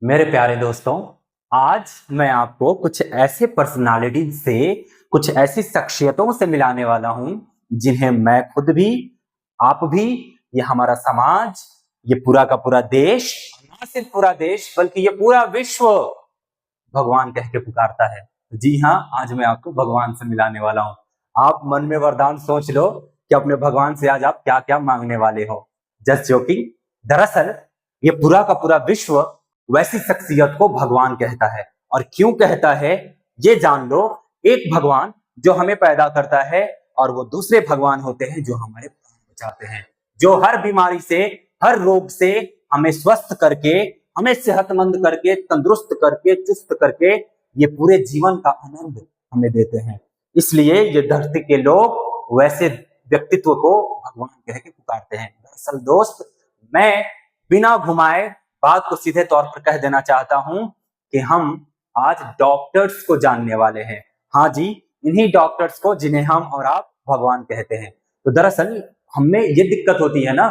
मेरे प्यारे दोस्तों, आज मैं आपको कुछ ऐसे पर्सनालिटी से, कुछ ऐसी शख्सियतों से मिलाने वाला हूं जिन्हें मैं खुद भी, आप भी, ये हमारा समाज, ये पूरा का पूरा देश, ना सिर्फ पूरा देश बल्कि ये पूरा विश्व भगवान कह के पुकारता है। जी हाँ, आज मैं आपको भगवान से मिलाने वाला हूँ। आप मन में वरदान सोच लो कि अपने भगवान से आज आप क्या क्या मांगने वाले हो। Just joking. दरअसल ये पूरा का पूरा विश्व वैसी शख्सियत को भगवान कहता है। और क्यों कहता है ये जान लो। एक भगवान जो हमें पैदा करता है और वो दूसरे भगवान होते हैं जो हमारे प्राण बचाते हैं, जो हर बीमारी से, हर रोग से हमें स्वस्थ करके, हमें सेहतमंद करके, तंदुरुस्त करके, चुस्त करके ये पूरे जीवन का आनंद हमें देते हैं। इसलिए ये धरती के लोग वैसे व्यक्तित्व को भगवान कह के पुकारते हैं। दरअसल दोस्त, मैं बिना घुमाए बात को सीधे तौर पर कह देना चाहता हूं कि हम आज डॉक्टर्स को जानने वाले हैं। हाँ जी, इन्हीं डॉक्टर्स को जिन्हें हम और आप भगवान कहते हैं। तो दरअसल हमें ये दिक्कत होती है ना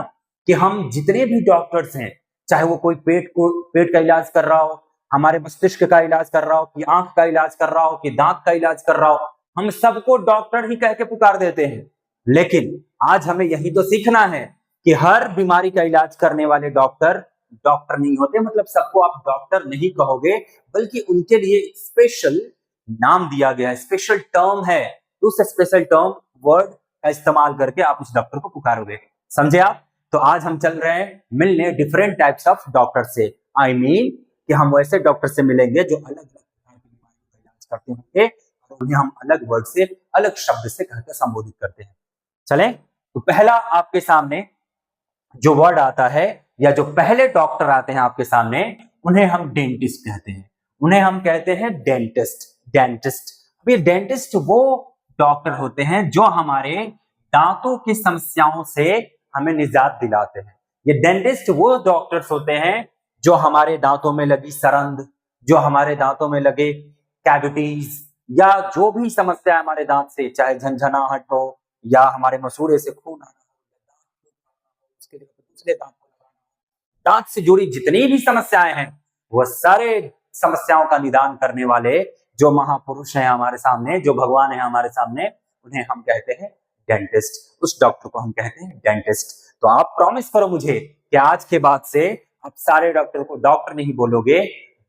कि हम जितने भी डॉक्टर्स हैं, चाहे वो कोई पेट का इलाज कर रहा हो, हमारे मस्तिष्क का इलाज कर रहा हो, कि आंख का इलाज कर रहा हो, कि दांत का इलाज कर रहा हो, हम सबको डॉक्टर ही कह के पुकार देते हैं। लेकिन आज हमें यही तो सीखना है कि हर बीमारी का इलाज करने वाले डॉक्टर डॉक्टर नहीं होते। मतलब सबको आप डॉक्टर नहीं कहोगे, बल्कि उनके लिए स्पेशल नाम दिया गया है, स्पेशल टर्म है। तो उस स्पेशल टर्म वर्ड का इस्तेमाल करके आप उस डॉक्टर को पुकारोगे। समझे आप? तो आज हम चल रहे हैं मिलने डिफरेंट टाइप्स ऑफ डॉक्टर से। आई मीन कि हम वैसे डॉक्टर से मिलेंगे जो अलग अलग प्रकार की बीमारियों का इलाज करते होंगे और उन्हें हम अलग वर्ड से, अलग शब्द से कहकर संबोधित करते हैं। चले, तो पहला आपके सामने जो वर्ड आता है, या जो पहले डॉक्टर आते हैं आपके सामने, उन्हें हम डेंटिस्ट कहते हैं। उन्हें हम कहते हैं डेंटिस्ट। डेंटिस्ट, अब ये डेंटिस्ट वो डॉक्टर होते हैं जो हमारे दांतों की समस्याओं से हमें निजात दिलाते हैं। ये डेंटिस्ट वो डॉक्टर्स होते हैं जो हमारे दांतों में लगी सरंद, जो हमारे दांतों में लगे कैविटीज, या जो भी समस्या है हमारे दांत से, चाहे झंझनाहट हो या हमारे मसूड़े से खून आना, उसके लिए दूसरे दांत को लगाना, दांत से जुड़ी जितनी भी समस्याएं हैं, वह सारे समस्याओं का निदान करने वाले जो महापुरुष हैं हमारे सामने, जो भगवान है हमारे सामने, उन्हें हम कहते हैं डेंटिस्ट। उस डॉक्टर को हम कहते हैं डेंटिस्ट। तो आप प्रॉमिस करो मुझे कि आज के बाद से आप सारे डॉक्टर को डॉक्टर नहीं बोलोगे,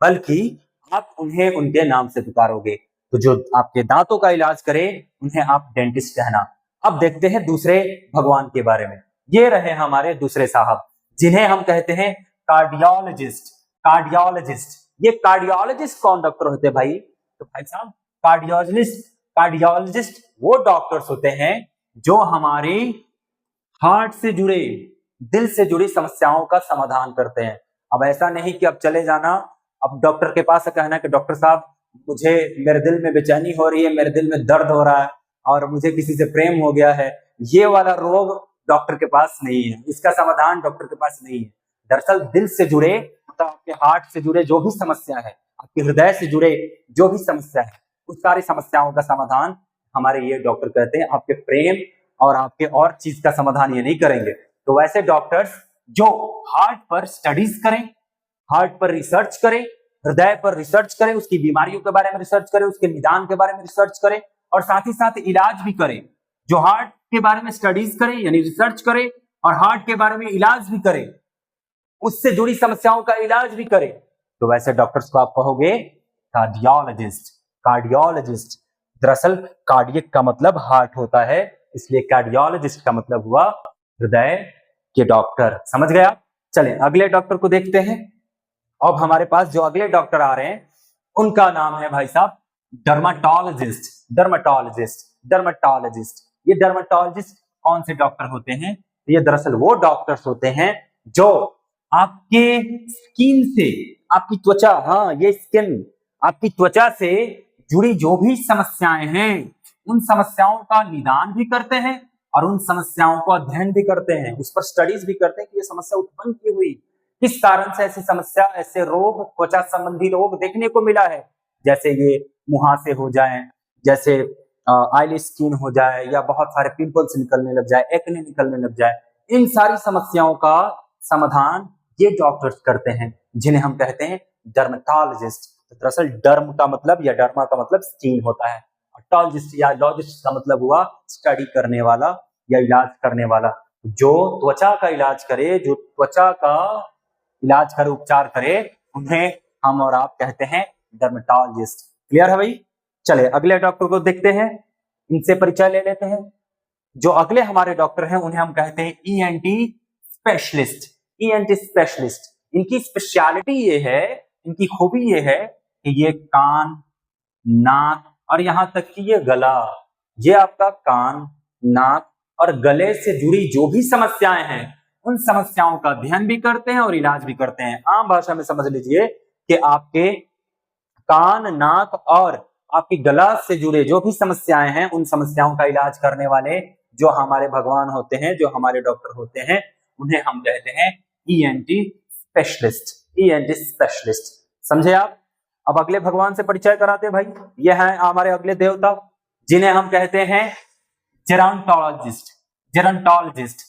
बल्कि आप उन्हें उनके नाम से पुकारोगे। तो जो आपके दांतों का इलाज करे उन्हें आप डेंटिस्ट कहना। अब देखते हैं दूसरे भगवान के बारे में। ये रहे हमारे दूसरे साहब, जिन्हें हम कहते हैं कार्डियोलॉजिस्ट। कार्डियोलॉजिस्ट, ये कार्डियोलॉजिस्ट कौन डॉक्टर होते हैं भाई? तो भाई साहब, कार्डियोलॉजिस्ट वो डॉक्टर्स होते हैं जो हमारी हार्ट से जुड़े, दिल से जुड़ी समस्याओं का समाधान करते हैं। अब ऐसा नहीं कि अब चले जाना, अब डॉक्टर के पास कहना कि डॉक्टर साहब मुझे, मेरे दिल में बेचैनी हो रही है, मेरे दिल में दर्द हो रहा है और मुझे किसी से प्रेम हो गया है, ये वाला रोग डॉक्टर के पास नहीं है, इसका समाधान डॉक्टर के पास नहीं है। दरअसल दिल से जुड़े, तो आपके हार्ट से जुड़े जो भी समस्या है, आपके हृदय से जुड़े जो भी समस्या है, उस सारी समस्याओं का समाधान हमारे ये डॉक्टर कहते हैं। आपके प्रेम और आपके और चीज का समाधान ये नहीं करेंगे। तो वैसे डॉक्टर्स जो हार्ट पर स्टडीज करें, हार्ट पर रिसर्च करें, हृदय पर रिसर्च करें, उसकी बीमारियों के बारे में रिसर्च करें, उसके निदान के बारे में रिसर्च करें और साथ ही साथ इलाज भी करें। जो हार्ट के बारे में स्टडीज करें यानी रिसर्च करें और हार्ट के बारे में इलाज भी करें, उससे जुड़ी समस्याओं का इलाज भी करें, तो वैसे डॉक्टर्स को आप कहोगे कार्डियोलॉजिस्ट। कार्डियोलॉजिस्ट, दरअसल कार्डियक का मतलब हार्ट होता है, इसलिए कार्डियोलॉजिस्ट का मतलब हुआ हृदय के डॉक्टर। समझ गए आप? चलें अगले डॉक्टर को देखते हैं। अब हमारे पास जो अगले डॉक्टर आ रहे हैं उनका नाम है भाई साहब डर्माटोलॉजिस्ट। डर्माटोलॉजिस्ट, डर्माटोलॉजिस्ट, ये डर्माटोलॉजिस्ट कौन से डॉक्टर होते हैं? ये दरअसल वो डॉक्टर्स होते हैं जो आपके स्किन से, आपकी त्वचा, हाँ ये स्किन, आपकी त्वचा से जुड़ी जो भी समस्याएं हैं, उन समस्याओं का निदान भी करते हैं और उन समस्याओं को अध्ययन भी करते हैं, उस पर स्टडीज भी करते हैं कि ये समस्या उत्पन्न क्यों हुई, किस कारण से ऐसी समस्या, ऐसे रोग, त्वचा संबंधी रोग देखने को मिला है। जैसे ये मुहासे हो जाए, जैसे ऑयली स्किन हो जाए, या बहुत सारे पिंपल्स निकलने लग जाए, एक्ने निकलने लग जाए, इन सारी समस्याओं का समाधान ये डॉक्टर्स करते हैं। जिन्हें हम कहते हैं डर्मेटोलॉजिस्ट। तो दरअसल डर्म का मतलब या डर्मा का मतलब स्किन होता है, और टॉलजिस्ट या लॉजिस्ट का मतलब हुआ स्टडी करने वाला या इलाज करने वाला, जो त्वचा का इलाज करे, जो त्वचा का इलाज करे, उपचार करे, उन्हें हम और आप कहते हैं डर्मेटोलॉजिस्ट। क्लियर है भाई? चले अगले डॉक्टर को देखते हैं, इनसे परिचय ले लेते हैं। जो अगले हमारे डॉक्टर हैं उन्हें हम कहते हैं ईएनटी स्पेशलिस्ट। ईएनटी स्पेशलिस्ट, इनकी स्पेशलिटी ये है, इनकी खूबी ये है कि ये कान, नाक और यहां तक कि ये गला, ये आपका कान, नाक और गले से जुड़ी जो भी समस्याएं हैं उन समस्याओं का अध्ययन भी करते हैं और इलाज भी करते हैं। आम भाषा में समझ लीजिए कि आपके कान, नाक और आपकी गला से जुड़े जो भी समस्याएं हैं उन समस्याओं का इलाज करने वाले जो हमारे भगवान होते हैं, जो हमारे डॉक्टर होते हैं, उन्हें हम कहते हैं ईएनटी स्पेशलिस्ट। ईएनटी स्पेशलिस्ट, समझे आप? अब अगले भगवान से परिचय कराते हैं भाई। ये हैं हमारे अगले देवता, जिन्हें हम कहते हैं जेरोंटोलॉजिस्ट। जेरोंटोलॉजिस्ट,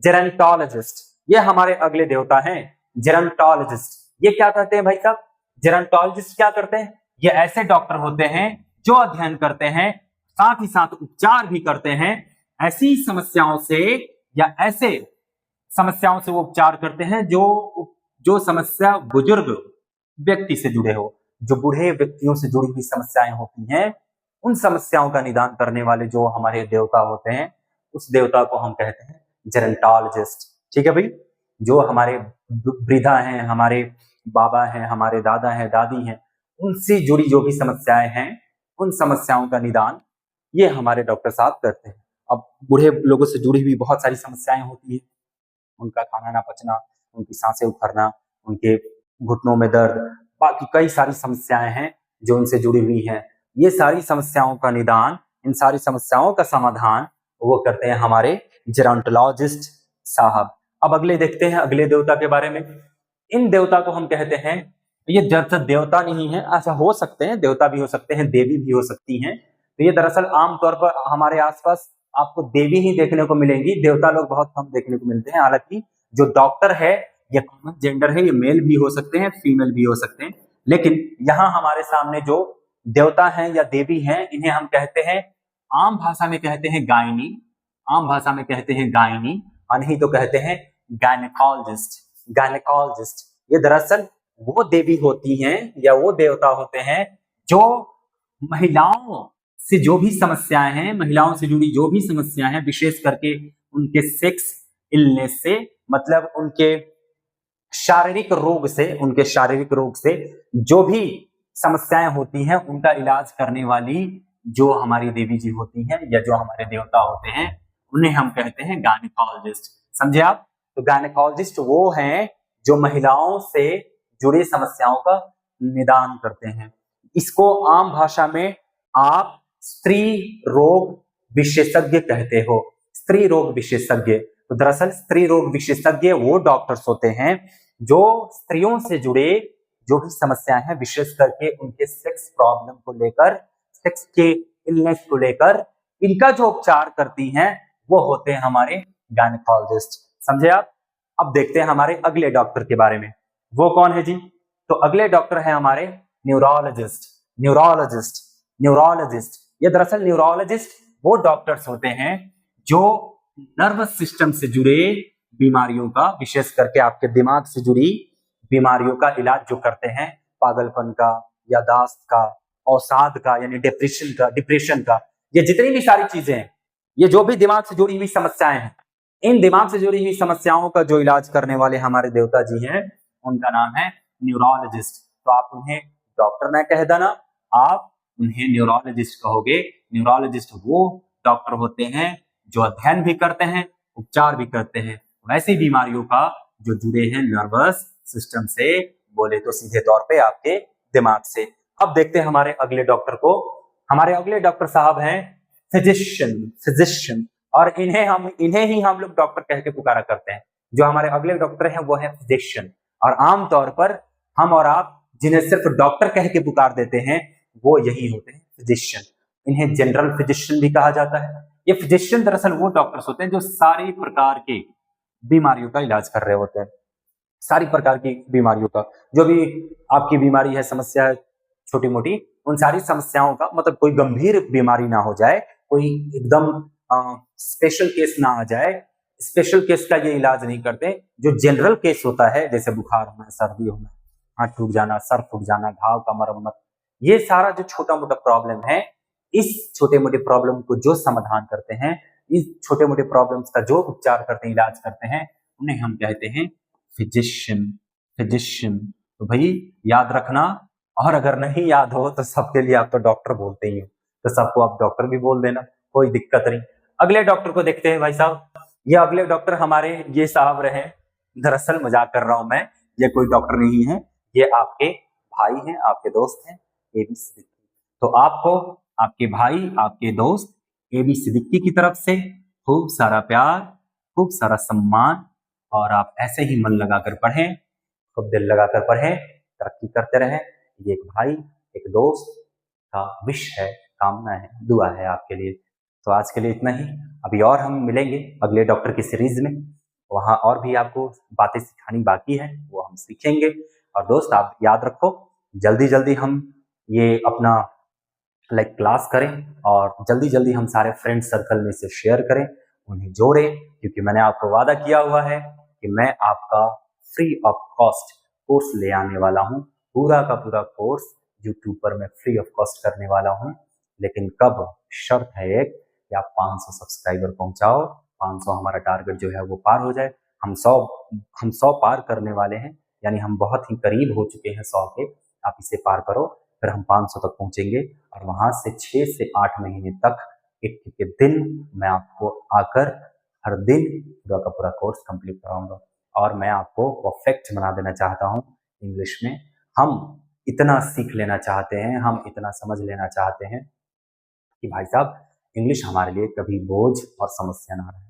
जेरोंटोलॉजिस्ट, ये हमारे अगले देवता हैं जेरोंटोलॉजिस्ट। ये क्या कहते हैं भाई साहब? जेरोंटोलॉजिस्ट क्या करते हैं? ये ऐसे डॉक्टर होते हैं जो अध्ययन करते हैं, साथ ही साथ उपचार भी करते हैं ऐसी समस्याओं से, या ऐसे समस्याओं से वो उपचार करते हैं जो समस्या बुजुर्ग व्यक्ति से जुड़े हो, जो बूढ़े व्यक्तियों से जुड़ी हुई समस्याएं होती हैं, उन समस्याओं का निदान करने वाले जो हमारे देवता होते हैं, उस देवता को हम कहते हैं जेरोंटोलॉजिस्ट। ठीक है भाई? जो हमारे वृद्धा हैं, हमारे बाबा हैं, हमारे दादा हैं, दादी हैं, उनसे जुड़ी जो भी समस्याएं हैं उन समस्याओं का निदान ये हमारे डॉक्टर साहब करते हैं। अब बूढ़े लोगों से जुड़ी हुई बहुत सारी समस्याएं होती हैं, उनका खाना ना पचना, उनकी सांसें उखड़ना, उनके घुटनों में दर्द, बाकी कई सारी समस्याएं हैं जो उनसे जुड़ी हुई हैं। ये सारी समस्याओं का निदान, इन सारी समस्याओं का समाधान वो करते हैं हमारे जेरोंटोलॉजिस्ट साहब। अब अगले देखते हैं अगले देवता के बारे में। इन देवता को हम कहते हैं, ये दरअसल देवता नहीं है, ऐसा हो सकते हैं, देवता भी हो सकते हैं, देवी भी हो सकती हैं। तो ये दरअसल आमतौर पर हमारे आसपास आपको देवी ही देखने को मिलेंगी, देवता लोग बहुत कम देखने को मिलते हैं। हालांकि जो डॉक्टर है ये कॉमन जेंडर है, ये मेल भी हो सकते हैं, फीमेल भी हो सकते हैं, लेकिन यहाँ हमारे सामने जो देवता हैं या देवी हैं, इन्हें हम कहते हैं, आम भाषा में कहते हैं गायनी, आम भाषा में कहते हैं गायनी, और नहीं तो कहते हैं गायनेकोलॉजिस्ट। गायनेकोलॉजिस्ट ये दरअसल वो देवी होती हैं या वो देवता होते हैं जो महिलाओं से जो भी समस्याएं हैं, महिलाओं से जुड़ी जो भी समस्याएं हैं, विशेष करके उनके सेक्स इलनेस से, मतलब उनके शारीरिक रोग से, उनके शारीरिक रोग से जो भी समस्याएं होती हैं उनका इलाज करने वाली जो हमारी देवी जी होती हैं या जो हमारे देवता होते हैं, उन्हें हम कहते हैं गायनेकोलॉजिस्ट। समझे आप? तो गायनेकोलॉजिस्ट वो हैं जो महिलाओं से जुड़ी समस्याओं का निदान करते हैं। इसको आम भाषा में आप स्त्री रोग विशेषज्ञ कहते हो, स्त्री रोग विशेषज्ञ। तो दरअसल स्त्री रोग विशेषज्ञ वो डॉक्टर्स होते हैं जो स्त्रियों से जुड़े जो भी समस्याएं हैं, विशेष करके उनके सेक्स प्रॉब्लम को लेकर, सेक्स के इलनेस को लेकर, इनका जो उपचार करती हैं वो होते हैं हमारे गायनेकोलॉजिस्ट। समझे आप? अब देखते हैं हमारे अगले डॉक्टर के बारे में। वो कौन है जी? तो अगले डॉक्टर है हमारे न्यूरोलॉजिस्ट। न्यूरोलॉजिस्ट, न्यूरोलॉजिस्ट ये दरअसल न्यूरोलॉजिस्ट वो डॉक्टर्स होते हैं जो नर्वस सिस्टम से जुड़े बीमारियों का, विशेष करके आपके दिमाग से जुड़ी बीमारियों का इलाज जो करते हैं, पागलपन का, याददाश्त का, अवसाद का यानी डिप्रेशन का, ये जितनी भी सारी चीजें हैं, ये जो भी दिमाग से जुड़ी हुई समस्याएं हैं, इन दिमाग से जुड़ी हुई समस्याओं का जो इलाज करने वाले हमारे देवता जी हैं, उनका नाम है न्यूरोलॉजिस्ट। तो आप उन्हें डॉक्टर ना कह देना, आप उन्हें न्यूरोलॉजिस्ट कहोगे। न्यूरोलॉजिस्ट वो डॉक्टर होते हैं जो अध्ययन भी करते हैं, उपचार भी करते हैं वैसी बीमारियों का जो जुड़े हैं नर्वस सिस्टम से, बोले तो सीधे तौर पे आपके दिमाग से। अब देखते हैं हमारे अगले डॉक्टर को। हमारे अगले डॉक्टर साहब हैं फिजिशियन। फिजिशियन, और इन्हें ही हम लोग डॉक्टर कह के पुकारा करते हैं। जो हमारे अगले डॉक्टर हैं वो है फिजिशियन, और आमतौर पर हम और आप जिन्हें सिर्फ डॉक्टर कह के पुकार देते हैं वो यही होते हैं फिजिशियन। इन्हें जनरल फिजिशियन भी कहा जाता है। ये फिजिशियन दरअसल वो डॉक्टर्स होते हैं जो सारी प्रकार के बीमारियों का इलाज कर रहे होते हैं। सारी प्रकार की बीमारियों का, जो भी आपकी बीमारी है, समस्या है छोटी मोटी, उन सारी समस्याओं का, मतलब कोई गंभीर बीमारी ना हो जाए, कोई एकदम स्पेशल केस ना आ जाए, स्पेशल केस का ये इलाज नहीं करते। जो जनरल केस होता है, जैसे बुखार होना, सर्दी होना, हाथ टूट जाना, सर फूट जाना, घाव का मरम्मत, ये सारा जो छोटा मोटा प्रॉब्लम है, इस छोटे मोटे प्रॉब्लम को जो समाधान करते हैं, इस छोटे मोटे प्रॉब्लम्स का जो उपचार करते हैं, इलाज करते हैं, उन्हें हम कहते हैं फिजिशियन। फिजिशियन, तो भाई याद रखना। और अगर नहीं याद हो तो सबके लिए आप तो डॉक्टर बोलते ही हो, तो सबको आप डॉक्टर भी बोल देना, कोई दिक्कत नहीं। अगले डॉक्टर को देखते हैं भाई साहब। ये अगले डॉक्टर हमारे ये साहब रहे। दरअसल मजाक कर रहा हूं मैं, ये कोई डॉक्टर नहीं है, ये आपके भाई हैं, आपके दोस्त हैं, एबी सिद्दीकी। तो आपको आपके भाई, आपके दोस्त एबी सिद्दीकी की तरफ से खूब सारा प्यार, खूब सारा सम्मान, और आप ऐसे ही मन लगाकर पढ़ें, खूब दिल लगाकर पढ़ें, तरक्की करते रहें। ये एक भाई, एक दोस्त का विश है, कामना है, दुआ है आपके लिए। तो आज के लिए इतना ही। अभी और हम मिलेंगे अगले डॉक्टर की सीरीज में, वहां और भी आपको बातें सिखानी बाकी है, वो हम सीखेंगे। और दोस्त आप याद रखो, जल्दी जल्दी हम ये अपना क्लास करें, और जल्दी जल्दी हम सारे फ्रेंड सर्कल में इसे शेयर करें, उन्हें जोड़ें, क्योंकि मैंने आपको वादा किया हुआ है कि मैं आपका फ्री ऑफ कॉस्ट कोर्स ले आने वाला हूं। पूरा का पूरा कोर्स यूट्यूब पर मैं फ्री ऑफ कॉस्ट करने वाला हूं। लेकिन कब? शर्त है एक कि आप 500 सब्सक्राइबर पहुंचाओ, 500 हमारा टारगेट जो है वो पार हो जाए। हम 100 पार करने वाले हैं, यानी हम बहुत ही करीब हो चुके हैं 100 के। आप इसे पार करो, फिर हम 500 तक पहुंचेंगे, और वहां से 6 से 8 महीने तक एक एक दिन मैं आपको आकर हर दिन पूरा का पूरा कोर्स कंप्लीट कराऊंगा। और मैं आपको परफेक्ट बना देना चाहता हूँ इंग्लिश में। हम इतना सीख लेना चाहते हैं, हम इतना समझ लेना चाहते हैं कि भाई साहब इंग्लिश हमारे लिए कभी बोझ और समस्या ना रहे।